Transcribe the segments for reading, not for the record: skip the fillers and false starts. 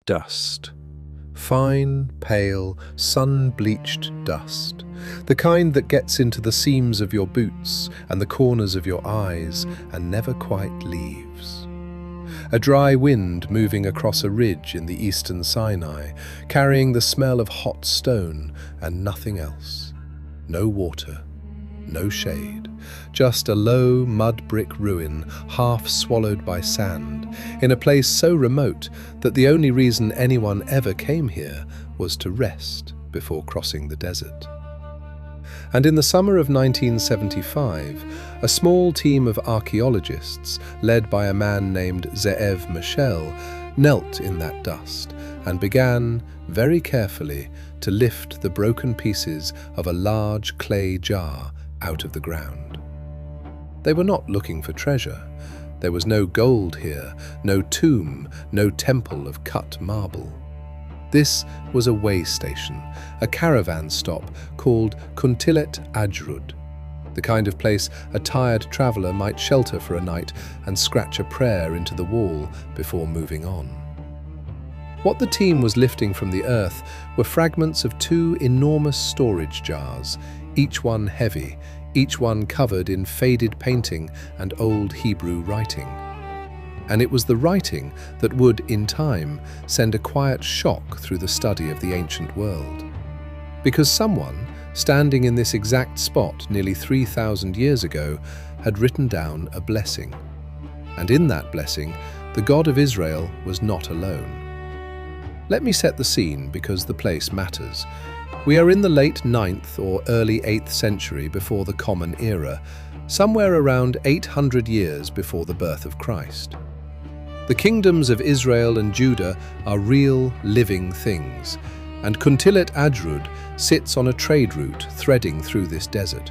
Dust. Fine, pale, sun-bleached dust. The kind that gets into the seams of your boots and the corners of your eyes and never quite leaves. A dry wind moving across a ridge in the eastern Sinai, carrying the smell of hot stone and nothing else. No water, no shade, just a low mud brick ruin half swallowed by sand, in a place so remote that the only reason anyone ever came here was to rest before crossing the desert. And in the summer of 1975, a small team of archaeologists, led by a man named Ze'ev Michel, knelt in that dust and began, very carefully, to lift the broken pieces of a large clay jar out of the ground. They were not looking for treasure. There was no gold here, no tomb, no temple of cut marble. This was a way station, a caravan stop called Kuntilet Ajrud, the kind of place a tired traveller might shelter for a night and scratch a prayer into the wall before moving on. What the team was lifting from the earth were fragments of two enormous storage jars, each one heavy, each one covered in faded painting and old Hebrew writing. And it was the writing that would, in time, send a quiet shock through the study of the ancient world. Because someone, standing in this exact spot nearly 3,000 years ago, had written down a blessing. And in that blessing, the God of Israel was not alone. Let me set the scene because the place matters. We are in the late 9th or early 8th century before the Common Era, somewhere around 800 years before the birth of Christ. The kingdoms of Israel and Judah are real, living things, and Kuntilet Ajrud sits on a trade route threading through this desert.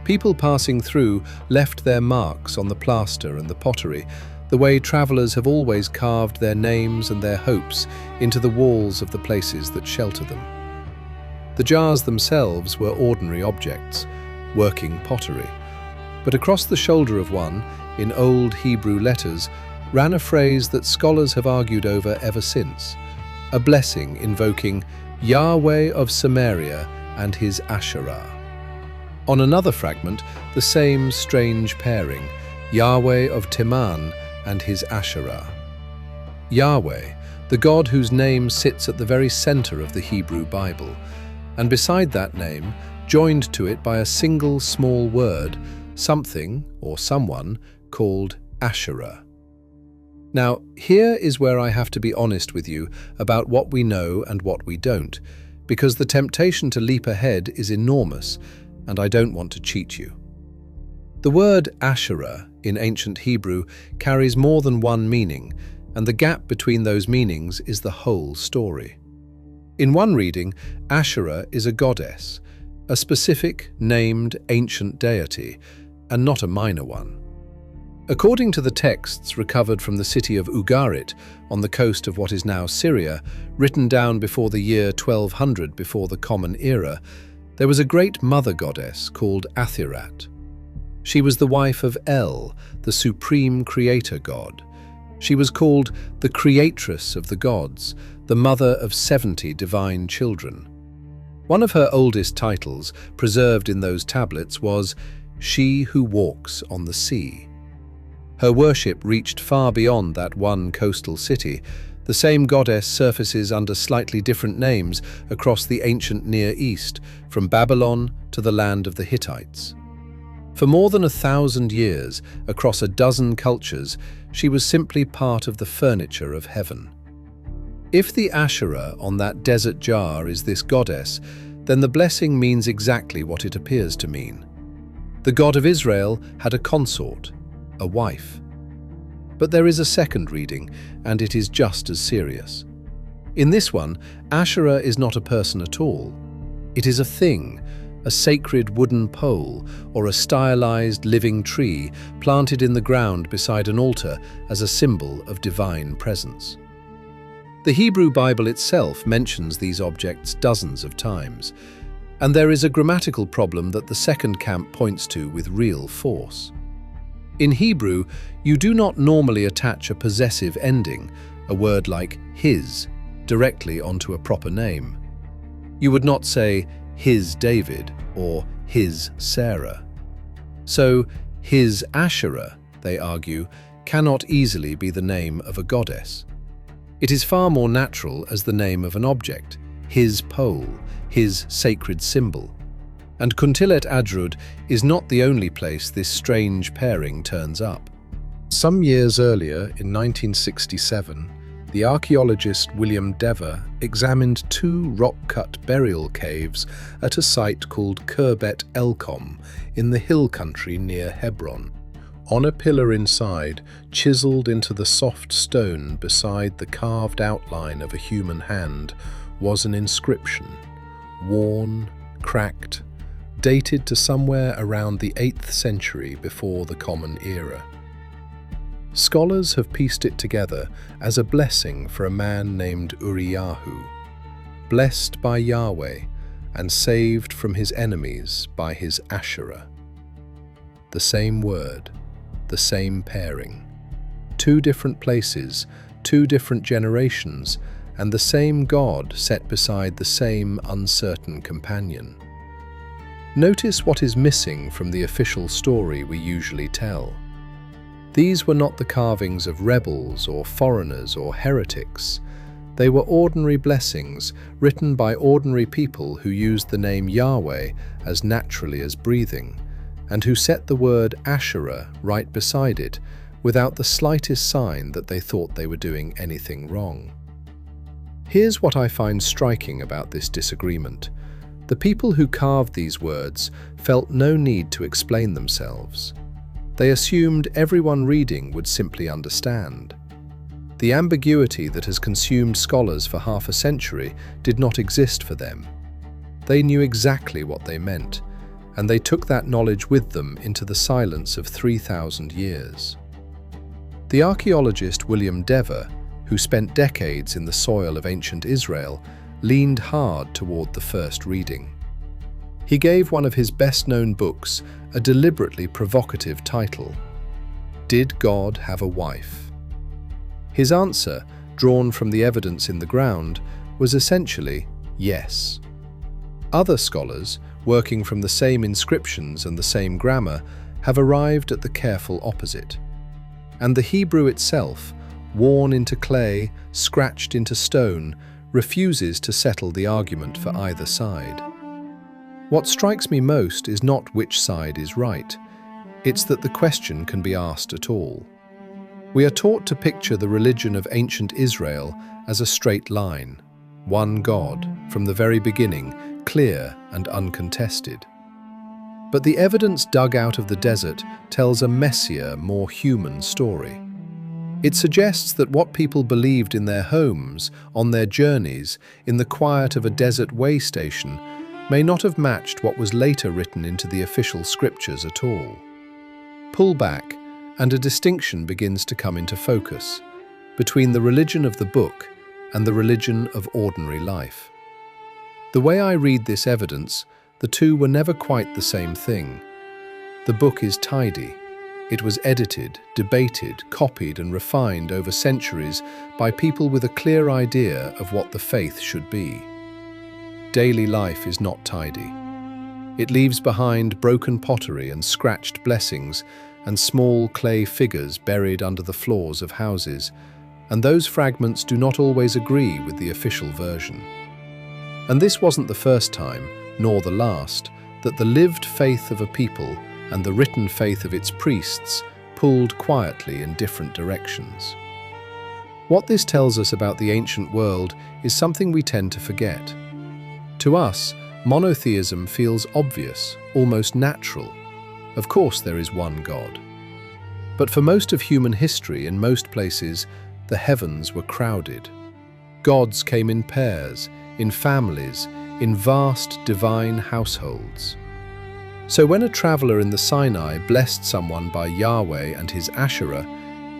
People passing through left their marks on the plaster and the pottery, the way travelers have always carved their names and their hopes into the walls of the places that shelter them. The jars themselves were ordinary objects, working pottery, but across the shoulder of one, in old Hebrew letters, ran a phrase that scholars have argued over ever since, a blessing invoking Yahweh of Samaria and his Asherah. On another fragment, the same strange pairing, Yahweh of Teman and his Asherah. Yahweh, the God whose name sits at the very center of the Hebrew Bible, and beside that name, joined to it by a single small word, something or someone called Asherah. Now, here is where I have to be honest with you about what we know and what we don't, because the temptation to leap ahead is enormous, and I don't want to cheat you. The word Asherah in ancient Hebrew carries more than one meaning, and the gap between those meanings is the whole story. In one reading, Asherah is a goddess, a specific, named ancient deity, and not a minor one. According to the texts recovered from the city of Ugarit on the coast of what is now Syria, written down before the year 1200 before the Common Era, there was a great mother goddess called Athirat. She was the wife of El, the supreme creator god. She was called the creatress of the gods, the mother of 70 divine children. One of her oldest titles, preserved in those tablets, was She Who Walks on the Sea. Her worship reached far beyond that one coastal city. The same goddess surfaces under slightly different names across the ancient Near East, from Babylon to the land of the Hittites. For more than 1,000 years, across a dozen cultures, she was simply part of the furniture of heaven. If the Asherah on that desert jar is this goddess, then the blessing means exactly what it appears to mean. The God of Israel had a consort, a wife. But there is a second reading, and it is just as serious. In this one, Asherah is not a person at all. It is a thing, a sacred wooden pole or a stylized living tree planted in the ground beside an altar as a symbol of divine presence. The Hebrew Bible itself mentions these objects dozens of times, and there is a grammatical problem that the second camp points to with real force. In Hebrew, you do not normally attach a possessive ending, a word like his, directly onto a proper name. You would not say his David or his Sarah. So his Asherah, they argue, cannot easily be the name of a goddess. It is far more natural as the name of an object, his pole, his sacred symbol. And Kuntilet Adrud is not the only place this strange pairing turns up. Some years earlier, in 1967, the archaeologist William Dever examined 2 rock-cut burial caves at a site called Khirbet Elkom in the hill country near Hebron. On a pillar inside, chiseled into the soft stone beside the carved outline of a human hand, was an inscription, worn, cracked, dated to somewhere around the 8th century before the Common Era. Scholars have pieced it together as a blessing for a man named Uriyahu, blessed by Yahweh and saved from his enemies by his Asherah. The same word, the same pairing. 2 different places, 2 different generations, and the same God set beside the same uncertain companion. Notice what is missing from the official story we usually tell. These were not the carvings of rebels or foreigners or heretics. They were ordinary blessings written by ordinary people who used the name Yahweh as naturally as breathing, and who set the word Asherah right beside it without the slightest sign that they thought they were doing anything wrong. Here's what I find striking about this disagreement. The people who carved these words felt no need to explain themselves. They assumed everyone reading would simply understand. The ambiguity that has consumed scholars for half a century did not exist for them. They knew exactly what they meant, and they took that knowledge with them into the silence of 3,000 years. The archaeologist William Dever, who spent decades in the soil of ancient Israel, leaned hard toward the first reading. He gave one of his best-known books a deliberately provocative title, Did God Have a Wife? His answer, drawn from the evidence in the ground, was essentially yes. Other scholars, working from the same inscriptions and the same grammar, have arrived at the careful opposite. And the Hebrew itself, worn into clay, scratched into stone, refuses to settle the argument for either side. What strikes me most is not which side is right, it's that the question can be asked at all. We are taught to picture the religion of ancient Israel as a straight line, one God, from the very beginning, clear and uncontested. But the evidence dug out of the desert tells a messier, more human story. It suggests that what people believed in their homes, on their journeys, in the quiet of a desert way station, may not have matched what was later written into the official scriptures at all. Pull back, and a distinction begins to come into focus between the religion of the book and the religion of ordinary life. The way I read this evidence, the two were never quite the same thing. The book is tidy. It was edited, debated, copied and refined over centuries by people with a clear idea of what the faith should be. Daily life is not tidy. It leaves behind broken pottery and scratched blessings and small clay figures buried under the floors of houses, and those fragments do not always agree with the official version. And this wasn't the first time, nor the last, that the lived faith of a people and the written faith of its priests pulled quietly in different directions. What this tells us about the ancient world is something we tend to forget. To us, monotheism feels obvious, almost natural. Of course there is one God. But for most of human history, in most places, the heavens were crowded. Gods came in pairs, in families, in vast divine households. So when a traveler in the Sinai blessed someone by Yahweh and his Asherah,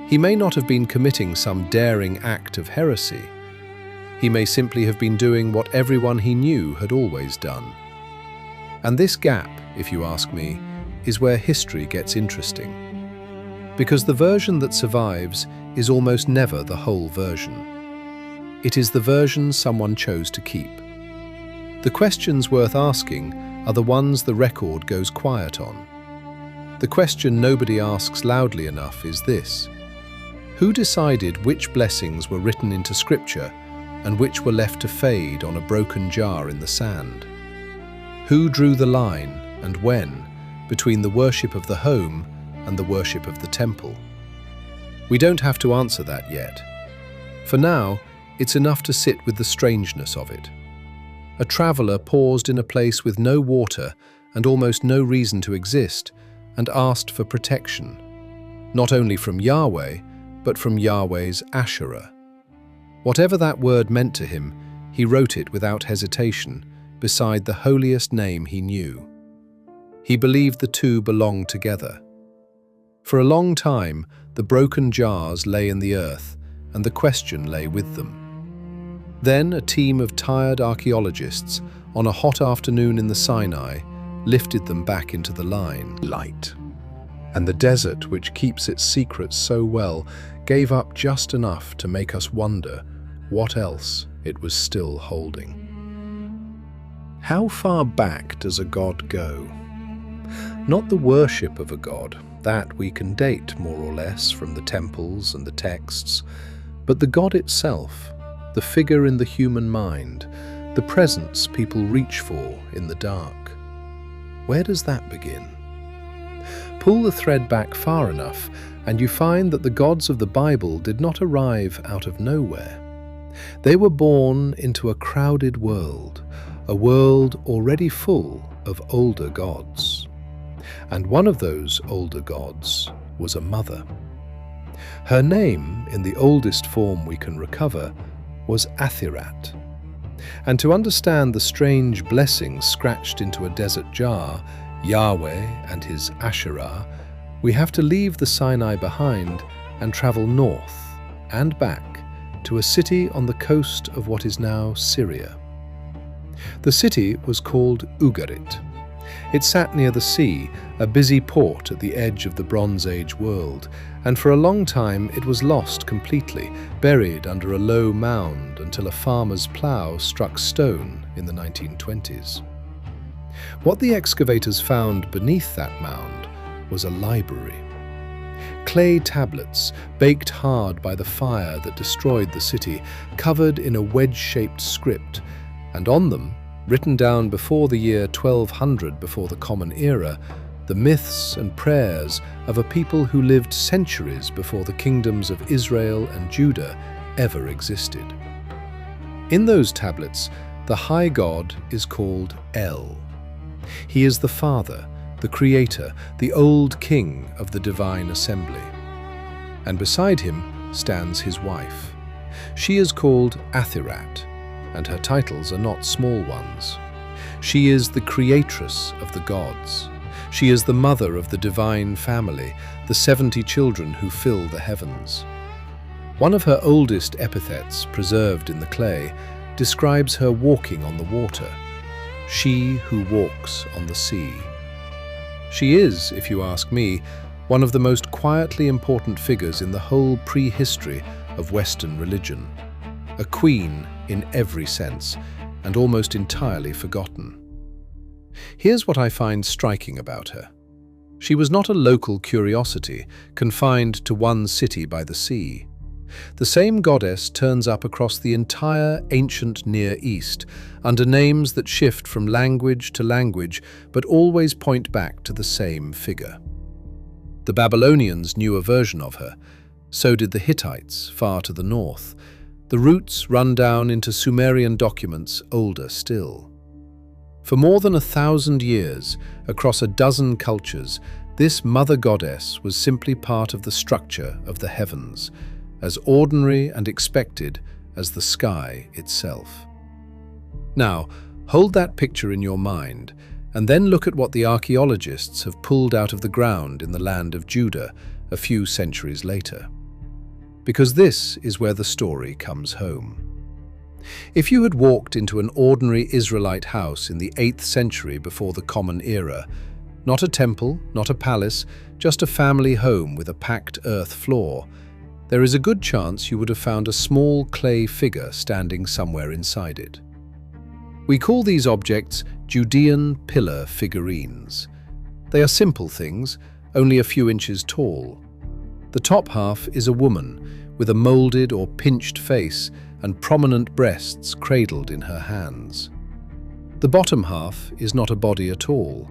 he may not have been committing some daring act of heresy. He may simply have been doing what everyone he knew had always done. And this gap, if you ask me, is where history gets interesting. Because the version that survives is almost never the whole version. It is the version someone chose to keep. The questions worth asking are the ones the record goes quiet on. The question nobody asks loudly enough is this: who decided which blessings were written into Scripture and which were left to fade on a broken jar in the sand? Who drew the line, and when, between the worship of the home and the worship of the temple? We don't have to answer that yet. For now, it's enough to sit with the strangeness of it. A traveller paused in a place with no water and almost no reason to exist, and asked for protection, not only from Yahweh, but from Yahweh's Asherah. Whatever that word meant to him, he wrote it without hesitation, beside the holiest name he knew. He believed the two belonged together. For a long time, the broken jars lay in the earth, and the question lay with them. Then a team of tired archaeologists, on a hot afternoon in the Sinai, lifted them back into the light. And the desert, which keeps its secrets so well, gave up just enough to make us wonder what else it was still holding. How far back does a god go? Not the worship of a god, that we can date more or less from the temples and the texts, but the god itself, the figure in the human mind, the presence people reach for in the dark. Where does that begin? Pull the thread back far enough, and you find that the gods of the Bible did not arrive out of nowhere. They were born into a crowded world, a world already full of older gods. And one of those older gods was a mother. Her name, in the oldest form we can recover, was Asherah. And to understand the strange blessings scratched into a desert jar, Yahweh and his Asherah, we have to leave the Sinai behind and travel north and back to a city on the coast of what is now Syria. The city was called Ugarit. It sat near the sea, a busy port at the edge of the Bronze Age world, and for a long time it was lost completely, buried under a low mound until a farmer's plough struck stone in the 1920s. What the excavators found beneath that mound was a library. Clay tablets, baked hard by the fire that destroyed the city, covered in a wedge-shaped script, and on them, written down before the year 1200 before the Common Era, the myths and prayers of a people who lived centuries before the kingdoms of Israel and Judah ever existed. In those tablets, the high god is called El. He is the father, the creator, the old king of the divine assembly. And beside him stands his wife. She is called Asherah, and her titles are not small ones. She is the creatress of the gods. She is the mother of the divine family, the 70 children who fill the heavens. One of her oldest epithets, preserved in the clay, describes her walking on the water. She who walks on the sea. She is, if you ask me, one of the most quietly important figures in the whole prehistory of Western religion. A queen in every sense, and almost entirely forgotten. Here's what I find striking about her. She was not a local curiosity, confined to one city by the sea. The same goddess turns up across the entire ancient Near East, under names that shift from language to language, but always point back to the same figure. The Babylonians knew a version of her. So did the Hittites, far to the north. The roots run down into Sumerian documents older still. For more than 1,000 years, across a dozen cultures, this mother goddess was simply part of the structure of the heavens, as ordinary and expected as the sky itself. Now, hold that picture in your mind, and then look at what the archaeologists have pulled out of the ground in the land of Judah a few centuries later. Because this is where the story comes home. If you had walked into an ordinary Israelite house in the 8th century before the Common Era, not a temple, not a palace, just a family home with a packed earth floor, there is a good chance you would have found a small clay figure standing somewhere inside it. We call these objects Judean pillar figurines. They are simple things, only a few inches tall. The top half is a woman with a molded or pinched face and prominent breasts cradled in her hands. The bottom half is not a body at all.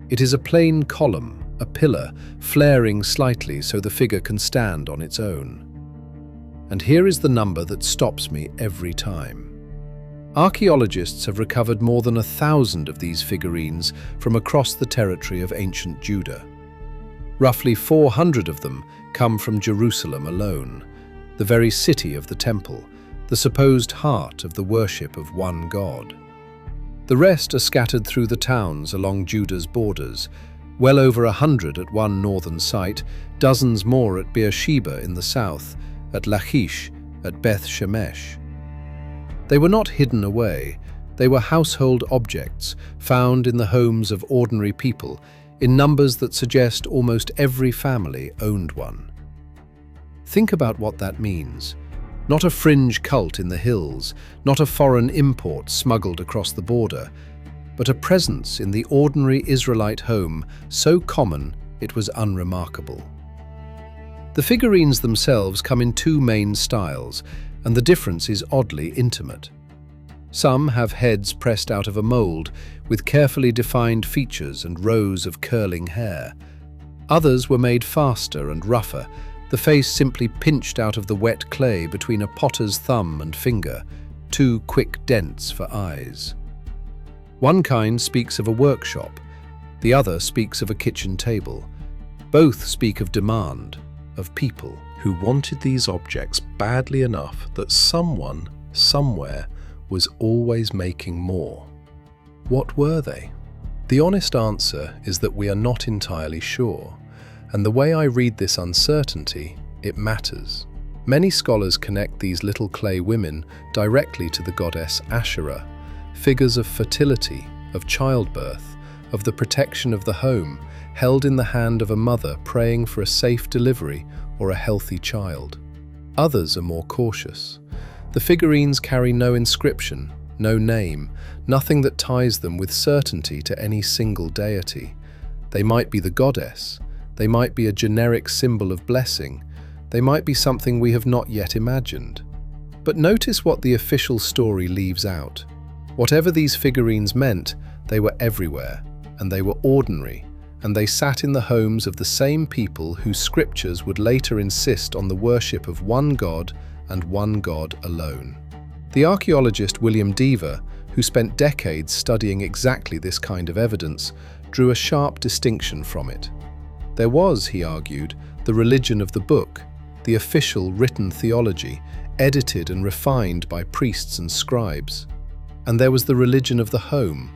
It is a plain column, a pillar, flaring slightly so the figure can stand on its own. And here is the number that stops me every time. Archaeologists have recovered more than 1,000 of these figurines from across the territory of ancient Judah. Roughly 400 of them come from Jerusalem alone, the very city of the temple, the supposed heart of the worship of one God. The rest are scattered through the towns along Judah's borders, well over 100 at one northern site, dozens more at Beersheba in the south, at Lachish, at Beth Shemesh. They were not hidden away. They were household objects found in the homes of ordinary people in numbers that suggest almost every family owned one. Think about what that means. Not a fringe cult in the hills, not a foreign import smuggled across the border, but a presence in the ordinary Israelite home so common it was unremarkable. The figurines themselves come in two main styles, and the difference is oddly intimate. Some have heads pressed out of a mold, with carefully defined features and rows of curling hair. Others were made faster and rougher, the face simply pinched out of the wet clay between a potter's thumb and finger, two quick dents for eyes. One kind speaks of a workshop, the other speaks of a kitchen table. Both speak of demand, of people who wanted these objects badly enough that someone, somewhere, was always making more. What were they? The honest answer is that we are not entirely sure. And the way I read this uncertainty, it matters. Many scholars connect these little clay women directly to the goddess Asherah, figures of fertility, of childbirth, of the protection of the home, held in the hand of a mother praying for a safe delivery or a healthy child. Others are more cautious. The figurines carry no inscription, no name, nothing that ties them with certainty to any single deity. They might be the goddess. They might be a generic symbol of blessing. They might be something we have not yet imagined. But notice what the official story leaves out. Whatever these figurines meant, they were everywhere, and they were ordinary, and they sat in the homes of the same people whose scriptures would later insist on the worship of one God and one God alone. The archaeologist William Dever, who spent decades studying exactly this kind of evidence, drew a sharp distinction from it. There was, he argued, the religion of the book, the official written theology, edited and refined by priests and scribes. And there was the religion of the home,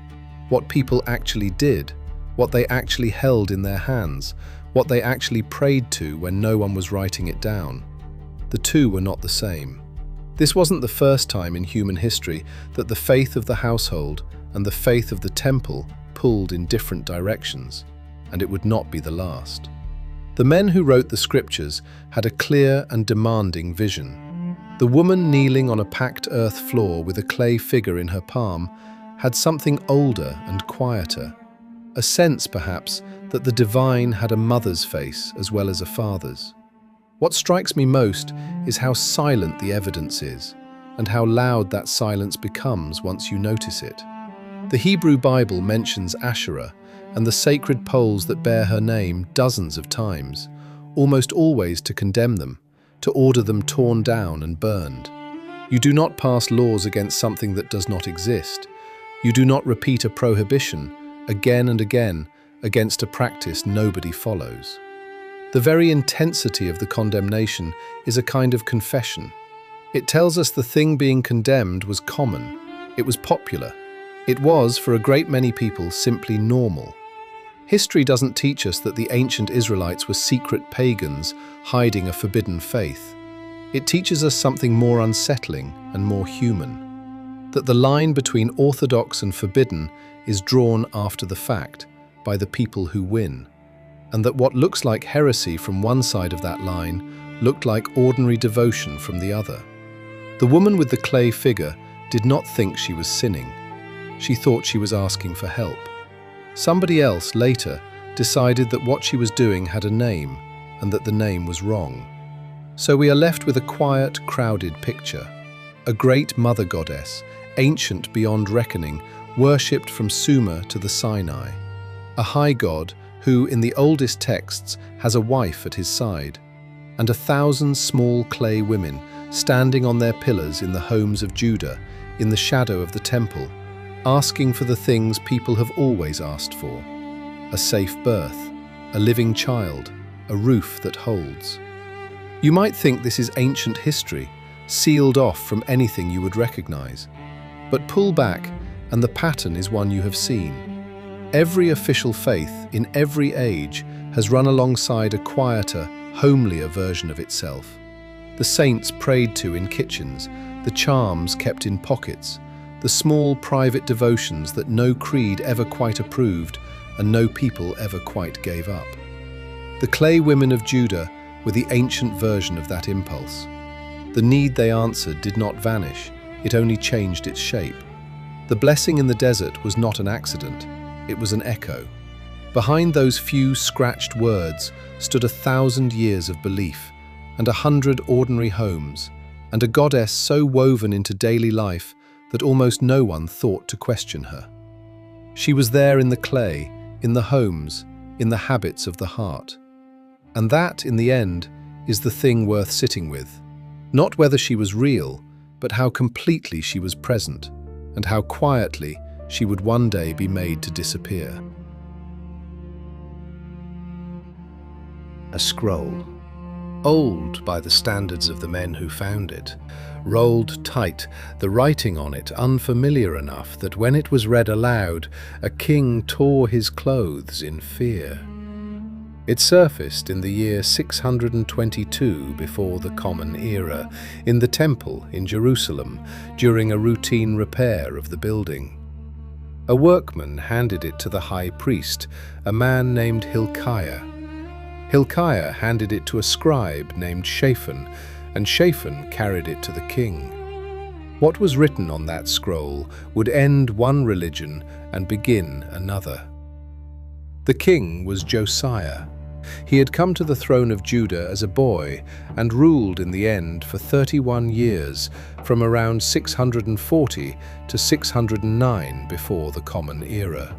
what people actually did, what they actually held in their hands, what they actually prayed to when no one was writing it down. The two were not the same. This wasn't the first time in human history that the faith of the household and the faith of the temple pulled in different directions, and it would not be the last. The men who wrote the scriptures had a clear and demanding vision. The woman kneeling on a packed earth floor with a clay figure in her palm had something older and quieter, a sense, perhaps, that the divine had a mother's face as well as a father's. What strikes me most is how silent the evidence is, and how loud that silence becomes once you notice it. The Hebrew Bible mentions Asherah and the sacred poles that bear her name dozens of times, almost always to condemn them, to order them torn down and burned. You do not pass laws against something that does not exist. You do not repeat a prohibition again and again against a practice nobody follows. The very intensity of the condemnation is a kind of confession. It tells us the thing being condemned was common. It was popular. It was, for a great many people, simply normal. History doesn't teach us that the ancient Israelites were secret pagans hiding a forbidden faith. It teaches us something more unsettling and more human. That the line between orthodox and forbidden is drawn after the fact by the people who win. And that what looks like heresy from one side of that line looked like ordinary devotion from the other. The woman with the clay figure did not think she was sinning. She thought she was asking for help. Somebody else later decided that what she was doing had a name and that the name was wrong. So we are left with a quiet, crowded picture. A great mother goddess, ancient beyond reckoning, worshipped from Sumer to the Sinai. A high god who, in the oldest texts, has a wife at his side, and 1,000 small clay women standing on their pillars in the homes of Judah, in the shadow of the temple, asking for the things people have always asked for: a safe birth, a living child, a roof that holds. You might think this is ancient history, sealed off from anything you would recognize. But pull back, and the pattern is one you have seen. Every official faith in every age has run alongside a quieter, homelier version of itself. The saints prayed to in kitchens, the charms kept in pockets, the small private devotions that no creed ever quite approved and no people ever quite gave up. The clay women of Judah were the ancient version of that impulse. The need they answered did not vanish, it only changed its shape. The blessing in the desert was not an accident, it was an echo. Behind those few scratched words stood 1,000 years of belief, and 100 ordinary homes, and a goddess so woven into daily life that almost no one thought to question her. She was there in the clay, in the homes, in the habits of the heart. And that, in the end, is the thing worth sitting with. Not whether she was real, but how completely she was present, and how quietly she would one day be made to disappear. A scroll. Old by the standards of the men who found it, rolled tight, the writing on it unfamiliar enough that when it was read aloud, a king tore his clothes in fear. It surfaced in the year 622 before the Common Era, in the temple in Jerusalem, during a routine repair of the building. A workman handed it to the high priest, a man named Hilkiah. Hilkiah handed it to a scribe named Shaphan, and Shaphan carried it to the king. What was written on that scroll would end one religion and begin another. The king was Josiah. He had come to the throne of Judah as a boy and ruled in the end for 31 years, from around 640 to 609 before the Common Era.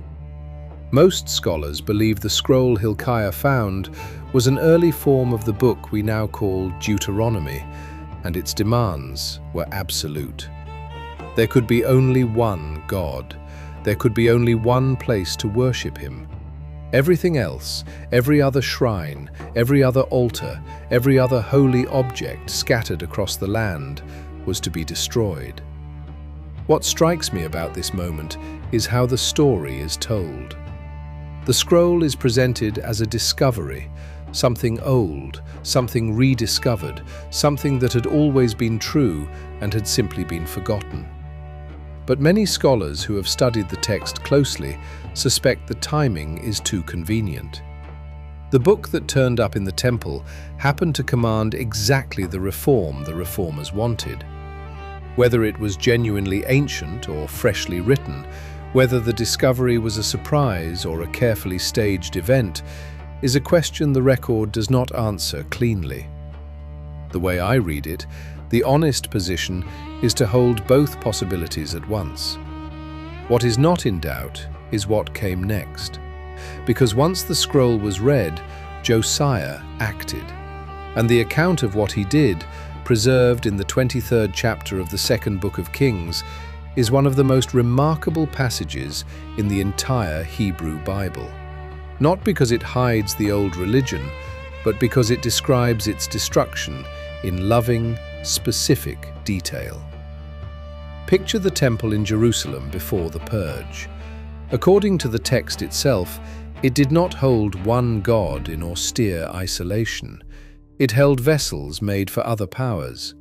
Most scholars believe the scroll Hilkiah found was an early form of the book we now call Deuteronomy, and its demands were absolute. There could be only one God. There could be only one place to worship him. Everything else, every other shrine, every other altar, every other holy object scattered across the land was to be destroyed. What strikes me about this moment is how the story is told. The scroll is presented as a discovery, something old, something rediscovered, something that had always been true and had simply been forgotten. But many scholars who have studied the text closely suspect the timing is too convenient. The book that turned up in the temple happened to command exactly the reform the reformers wanted. Whether it was genuinely ancient or freshly written, whether the discovery was a surprise or a carefully staged event, is a question the record does not answer cleanly. The way I read it, the honest position is to hold both possibilities at once. What is not in doubt is what came next. Because once the scroll was read, Josiah acted. And the account of what he did, preserved in the 23rd chapter of the second book of Kings, is one of the most remarkable passages in the entire Hebrew Bible. Not because it hides the old religion, but because it describes its destruction in loving, specific detail. Picture the temple in Jerusalem before the purge. According to the text itself, it did not hold one god in austere isolation. It held vessels made for other powers.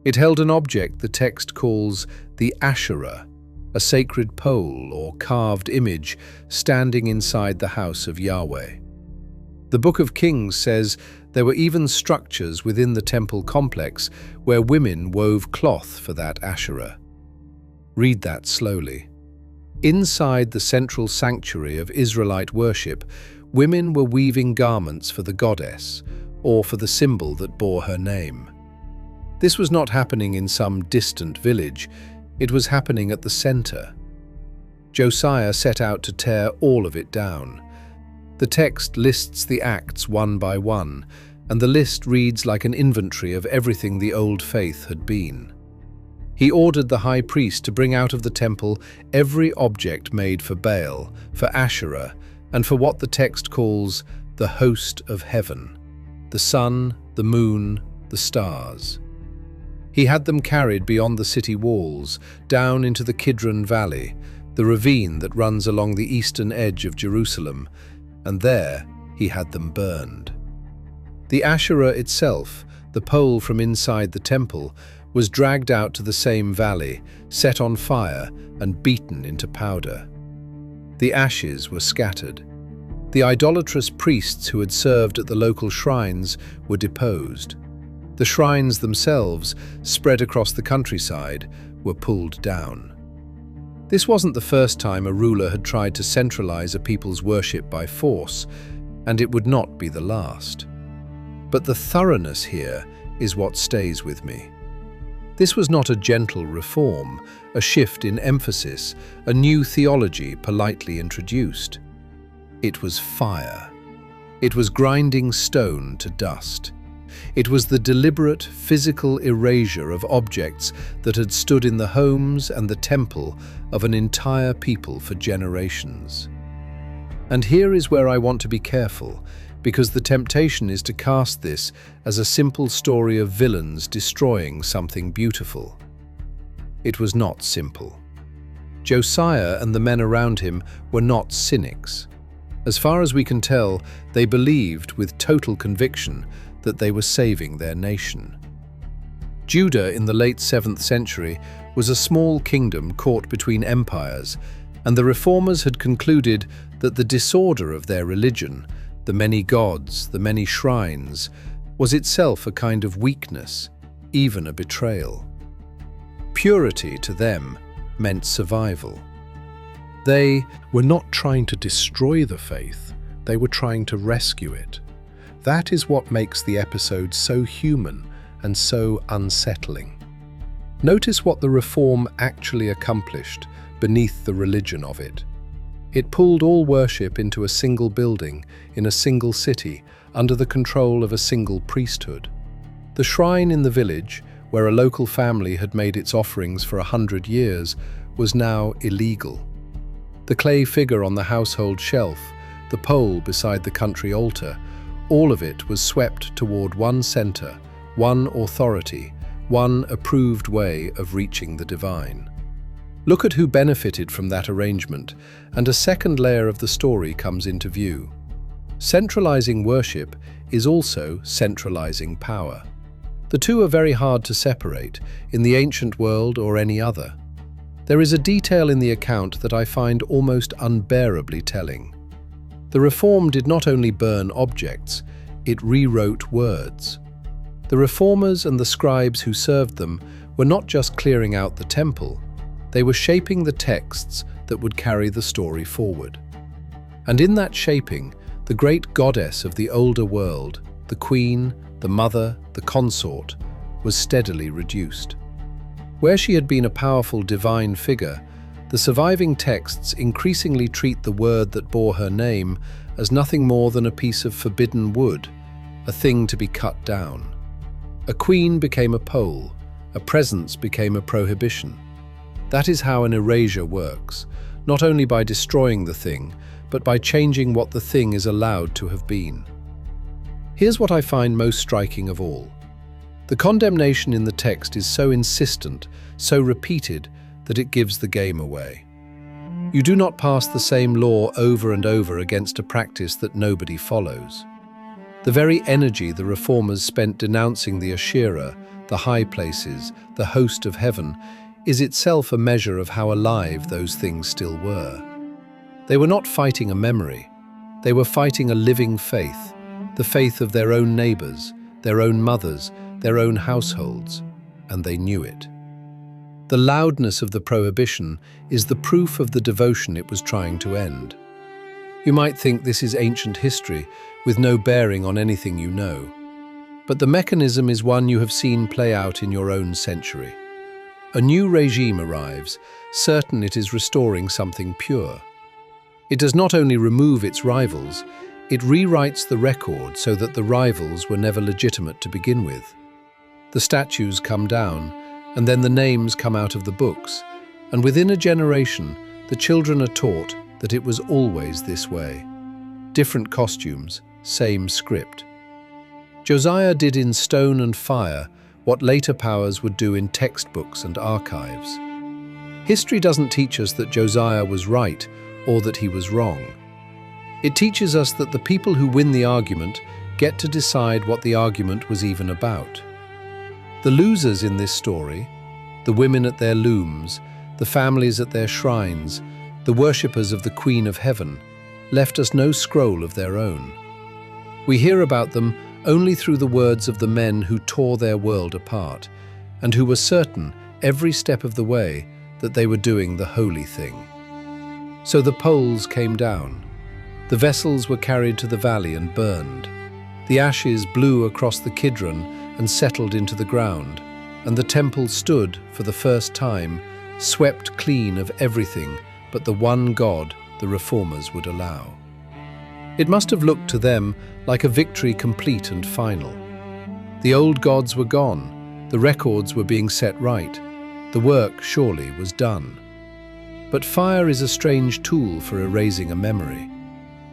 It held an object the text calls the Asherah, a sacred pole or carved image standing inside the house of Yahweh. The Book of Kings says There were even structures within the temple complex where women wove cloth for that Asherah. Read that slowly. Inside the central sanctuary of Israelite worship, women were weaving garments for the goddess, or for the symbol that bore her name. This was not happening in some distant village, it was happening at the center. Josiah set out to tear all of it down. The text lists the acts one by one, and the list reads like an inventory of everything the old faith had been. He ordered the high priest to bring out of the temple every object made for Baal, for Asherah, and for what the text calls the host of heaven, the sun, the moon, the stars. He had them carried beyond the city walls, down into the Kidron Valley, the ravine that runs along the eastern edge of Jerusalem, and there he had them burned. The Asherah itself, the pole from inside the temple, was dragged out to the same valley, set on fire and beaten into powder. The ashes were scattered. The idolatrous priests who had served at the local shrines were deposed. The shrines themselves, spread across the countryside, were pulled down. This wasn't the first time a ruler had tried to centralize a people's worship by force, and it would not be the last. But the thoroughness here is what stays with me. This was not a gentle reform, a shift in emphasis, a new theology politely introduced. It was fire. It was grinding stone to dust. It was the deliberate physical erasure of objects that had stood in the homes and the temple of an entire people for generations. And here is where I want to be careful, because the temptation is to cast this as a simple story of villains destroying something beautiful. It was not simple. Josiah and the men around him were not cynics. As far as we can tell, they believed with total conviction that they were saving their nation. Judah in the late 7th century was a small kingdom caught between empires, and the reformers had concluded that the disorder of their religion, the many gods, the many shrines, was itself a kind of weakness, even a betrayal. Purity to them meant survival. They were not trying to destroy the faith, they were trying to rescue it. That is what makes the episode so human and so unsettling. Notice what the reform actually accomplished beneath the religion of it. It pulled all worship into a single building, in a single city, under the control of a single priesthood. The shrine in the village, where a local family had made its offerings for 100 years, was now illegal. The clay figure on the household shelf, the pole beside the country altar, all of it was swept toward one center, one authority, one approved way of reaching the divine. Look at who benefited from that arrangement, and a second layer of the story comes into view. Centralizing worship is also centralizing power. The two are very hard to separate, in the ancient world or any other. There is a detail in the account that I find almost unbearably telling. The reform did not only burn objects, it rewrote words. The reformers and the scribes who served them were not just clearing out the temple, they were shaping the texts that would carry the story forward. And in that shaping, the great goddess of the older world, the queen, the mother, the consort, was steadily reduced. Where she had been a powerful divine figure, the surviving texts increasingly treat the word that bore her name as nothing more than a piece of forbidden wood, a thing to be cut down. A queen became a pole, a presence became a prohibition. That is how an erasure works, not only by destroying the thing, but by changing what the thing is allowed to have been. Here's what I find most striking of all. The condemnation in the text is so insistent, so repeated, that it gives the game away. You do not pass the same law over and over against a practice that nobody follows. The very energy the reformers spent denouncing the Asherah, the high places, the host of heaven, is itself a measure of how alive those things still were. They were not fighting a memory, they were fighting a living faith, the faith of their own neighbors, their own mothers, their own households, and they knew it. The loudness of the prohibition is the proof of the devotion it was trying to end. You might think this is ancient history with no bearing on anything you know. But the mechanism is one you have seen play out in your own century. A new regime arrives, certain it is restoring something pure. It does not only remove its rivals, it rewrites the record so that the rivals were never legitimate to begin with. The statues come down, and then the names come out of the books, and within a generation, the children are taught that it was always this way. Different costumes, same script. Josiah did in stone and fire what later powers would do in textbooks and archives. History doesn't teach us that Josiah was right or that he was wrong. It teaches us that the people who win the argument get to decide what the argument was even about. The losers in this story, the women at their looms, the families at their shrines, the worshippers of the Queen of Heaven, left us no scroll of their own. We hear about them only through the words of the men who tore their world apart, and who were certain, every step of the way, that they were doing the holy thing. So the poles came down. The vessels were carried to the valley and burned. The ashes blew across the Kidron and settled into the ground, and the temple stood, for the first time, swept clean of everything but the one God the reformers would allow. It must have looked to them like a victory complete and final. The old gods were gone, the records were being set right, the work surely was done. But fire is a strange tool for erasing a memory.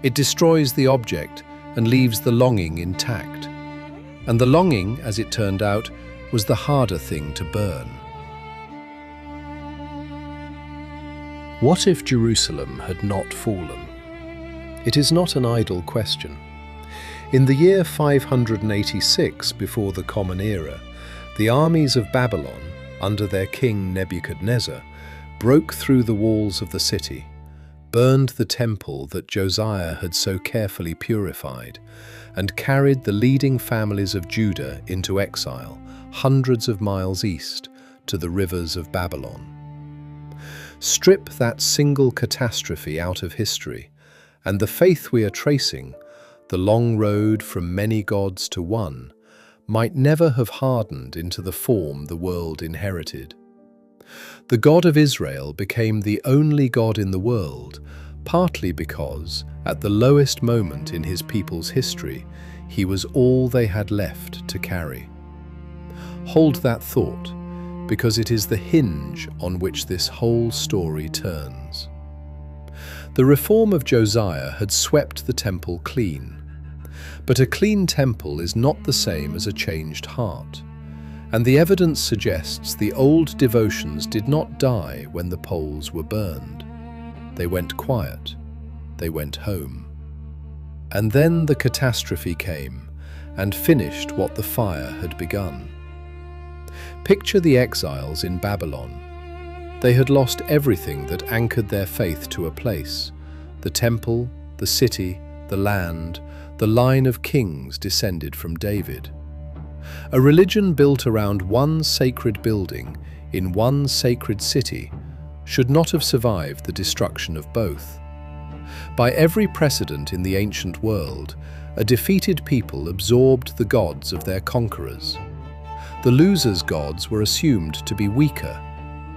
It destroys the object and leaves the longing intact. And the longing, as it turned out, was the harder thing to burn. What if Jerusalem had not fallen? It is not an idle question. In the year 586 before the Common Era, the armies of Babylon, under their king Nebuchadnezzar, broke through the walls of the city, burned the temple that Josiah had so carefully purified, and carried the leading families of Judah into exile, hundreds of miles east, to the rivers of Babylon. Strip that single catastrophe out of history, and the faith we are tracing, the long road from many gods to one, might never have hardened into the form the world inherited. The God of Israel became the only God in the world, partly because, at the lowest moment in his people's history, he was all they had left to carry. Hold that thought, because it is the hinge on which this whole story turns. The reform of Josiah had swept the temple clean. But a clean temple is not the same as a changed heart. And the evidence suggests the old devotions did not die when the poles were burned. They went quiet. They went home. And then the catastrophe came and finished what the fire had begun. Picture the exiles in Babylon. They had lost everything that anchored their faith to a place: the temple, the city, the land, the line of kings descended from David. A religion built around one sacred building in one sacred city should not have survived the destruction of both. By every precedent in the ancient world, a defeated people absorbed the gods of their conquerors. The losers' gods were assumed to be weaker.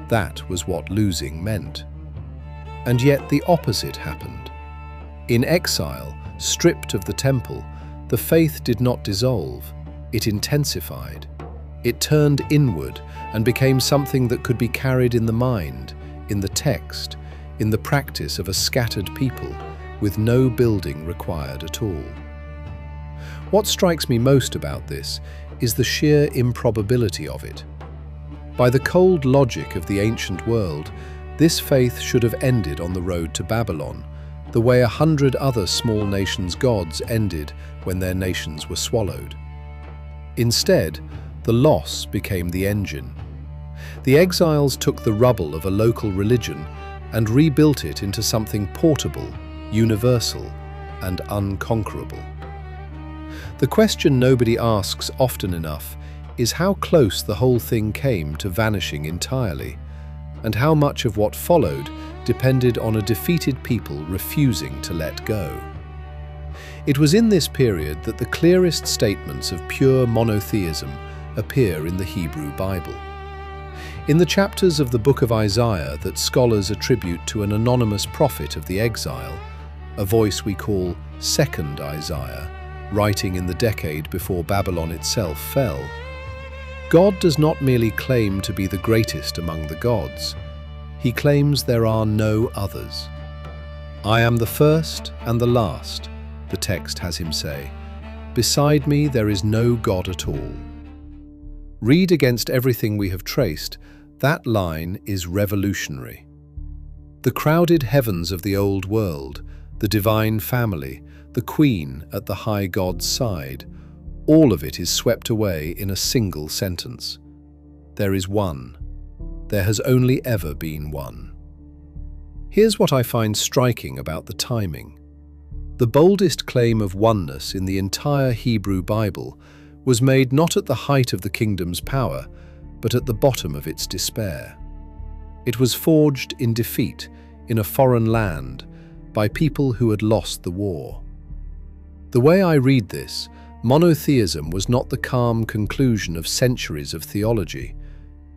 That was what losing meant. And yet the opposite happened. In exile, stripped of the temple, the faith did not dissolve, it intensified. It turned inward and became something that could be carried in the mind, in the text, in the practice of a scattered people, with no building required at all. What strikes me most about this is the sheer improbability of it. By the cold logic of the ancient world, this faith should have ended on the road to Babylon, the way 100 other small nations' gods ended when their nations were swallowed. Instead, the loss became the engine. The exiles took the rubble of a local religion and rebuilt it into something portable, universal, and unconquerable. The question nobody asks often enough is how close the whole thing came to vanishing entirely, and how much of what followed depended on a defeated people refusing to let go. It was in this period that the clearest statements of pure monotheism appear in the Hebrew Bible. In the chapters of the book of Isaiah that scholars attribute to an anonymous prophet of the exile, a voice we call Second Isaiah, writing in the decade before Babylon itself fell, God does not merely claim to be the greatest among the gods. He claims there are no others. "I am the first and the last," the text has him say. "Beside me there is no God at all." Read against everything we have traced, that line is revolutionary. The crowded heavens of the old world, the divine family, the queen at the high God's side, all of it is swept away in a single sentence. There is one. There has only ever been one. Here's what I find striking about the timing. The boldest claim of oneness in the entire Hebrew Bible was made not at the height of the kingdom's power, but at the bottom of its despair. It was forged in defeat in a foreign land by people who had lost the war. The way I read this, monotheism was not the calm conclusion of centuries of theology.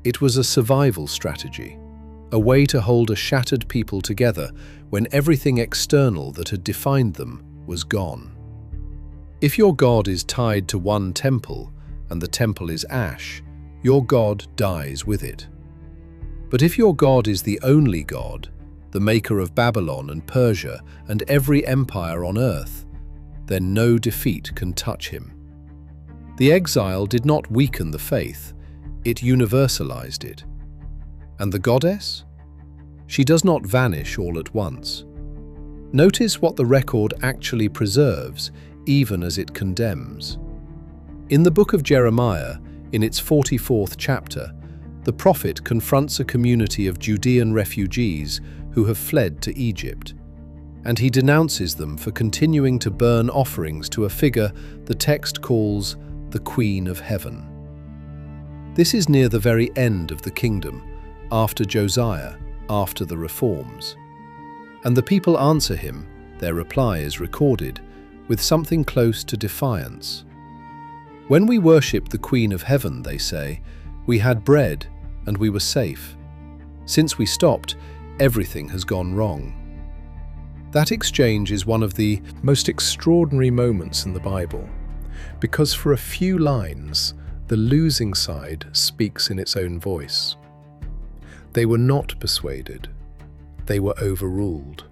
It was a survival strategy, a way to hold a shattered people together when everything external that had defined them was gone. If your God is tied to one temple, and the temple is ash, your God dies with it. But if your God is the only God, the maker of Babylon and Persia and every empire on earth, then no defeat can touch him. The exile did not weaken the faith, it universalized it. And the goddess? She does not vanish all at once. Notice what the record actually preserves, even as it condemns. In the book of Jeremiah, in its 44th chapter, the prophet confronts a community of Judean refugees who have fled to Egypt, and he denounces them for continuing to burn offerings to a figure the text calls the Queen of Heaven. This is near the very end of the kingdom, after Josiah, after the reforms. And the people answer him, their reply is recorded, with something close to defiance. "When we worshipped the Queen of Heaven," they say, "we had bread and we were safe. Since we stopped, everything has gone wrong." That exchange is one of the most extraordinary moments in the Bible, because for a few lines, the losing side speaks in its own voice. They were not persuaded. They were overruled.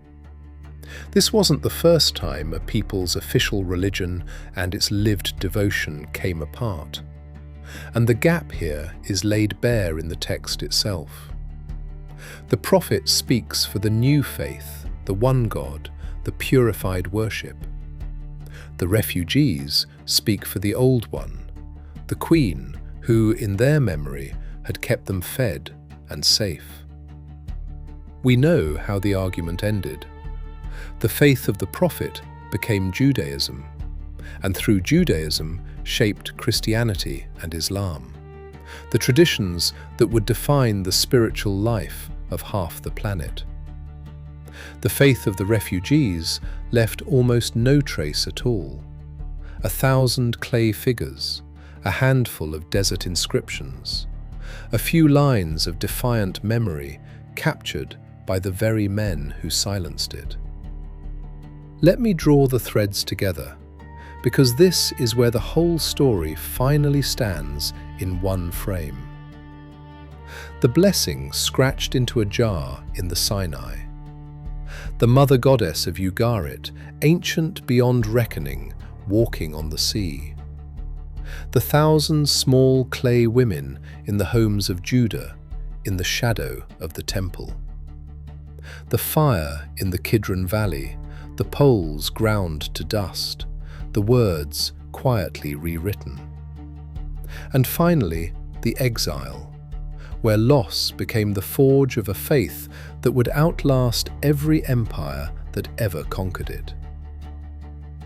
This wasn't the first time a people's official religion and its lived devotion came apart. And the gap here is laid bare in the text itself. The prophet speaks for the new faith, the one God, the purified worship. The refugees speak for the old one, the queen who, in their memory, had kept them fed and safe. We know how the argument ended. The faith of the prophet became Judaism, and through Judaism shaped Christianity and Islam, the traditions that would define the spiritual life of half the planet. The faith of the refugees left almost no trace at all. 1,000 clay figures, a handful of desert inscriptions, a few lines of defiant memory captured by the very men who silenced it. Let me draw the threads together, because this is where the whole story finally stands in one frame. The blessing scratched into a jar in the Sinai. The mother goddess of Ugarit, ancient beyond reckoning, walking on the sea. The 1,000 small clay women in the homes of Judah, in the shadow of the temple. The fire in the Kidron Valley, the poles ground to dust, the words quietly rewritten. And finally, the exile, where loss became the forge of a faith that would outlast every empire that ever conquered it.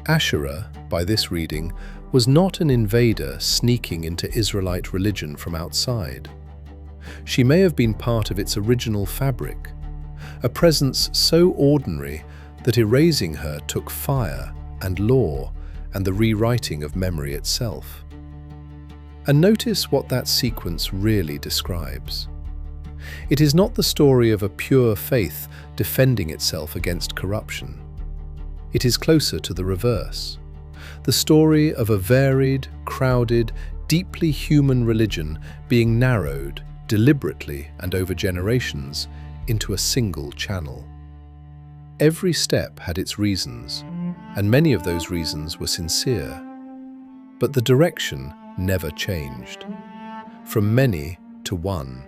Asherah, by this reading, was not an invader sneaking into Israelite religion from outside. She may have been part of its original fabric, a presence so ordinary that erasing her took fire and law and the rewriting of memory itself. And notice what that sequence really describes. It is not the story of a pure faith defending itself against corruption. It is closer to the reverse. The story of a varied, crowded, deeply human religion being narrowed, deliberately and over generations, into a single channel. Every step had its reasons, and many of those reasons were sincere. But the direction never changed. From many to one.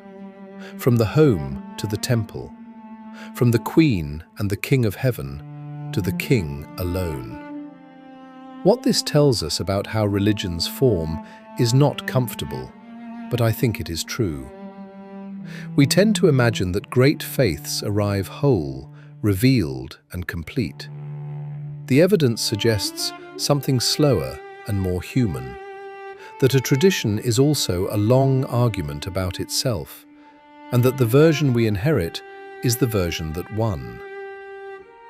From the home to the temple. From the queen and the king of heaven to the king alone. What this tells us about how religions form is not comfortable, but I think it is true. We tend to imagine that great faiths arrive whole, revealed and complete. The evidence suggests something slower and more human, that a tradition is also a long argument about itself, and that the version we inherit is the version that won.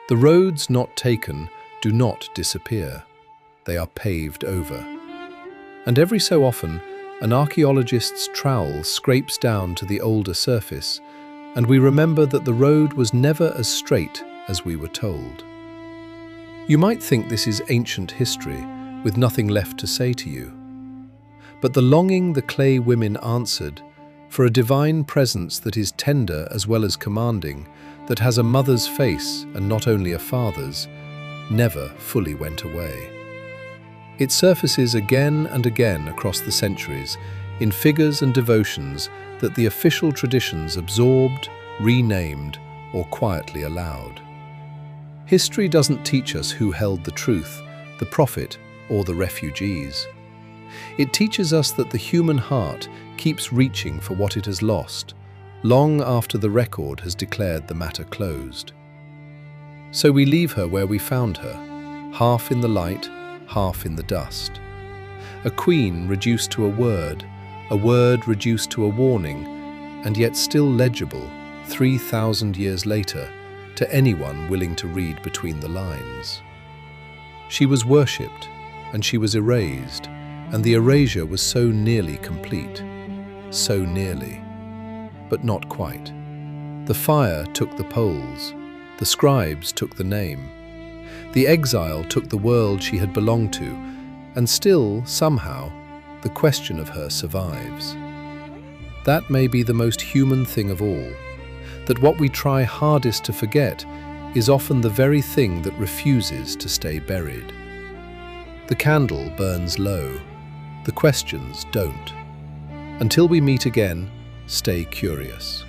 The roads not taken do not disappear. They are paved over. And every so often, an archaeologist's trowel scrapes down to the older surface, and we remember that the road was never as straight as we were told. You might think this is ancient history, with nothing left to say to you. But the longing the clay women answered, for a divine presence that is tender as well as commanding, that has a mother's face and not only a father's, never fully went away. It surfaces again and again across the centuries in figures and devotions that the official traditions absorbed, renamed, or quietly allowed. History doesn't teach us who held the truth, the prophet, or the refugees. It teaches us that the human heart keeps reaching for what it has lost, long after the record has declared the matter closed. So we leave her where we found her, half in the light, half in the dust. A queen reduced to a word reduced to a warning, and yet still legible 3,000 years later to anyone willing to read between the lines. She was worshipped, and she was erased, and the erasure was so nearly complete. So nearly, but not quite. The fire took the poles, the scribes took the name. The exile took the world she had belonged to, and still, somehow, the question of her survives. That may be the most human thing of all, that what we try hardest to forget is often the very thing that refuses to stay buried. The candle burns low, the questions don't. Until we meet again, stay curious.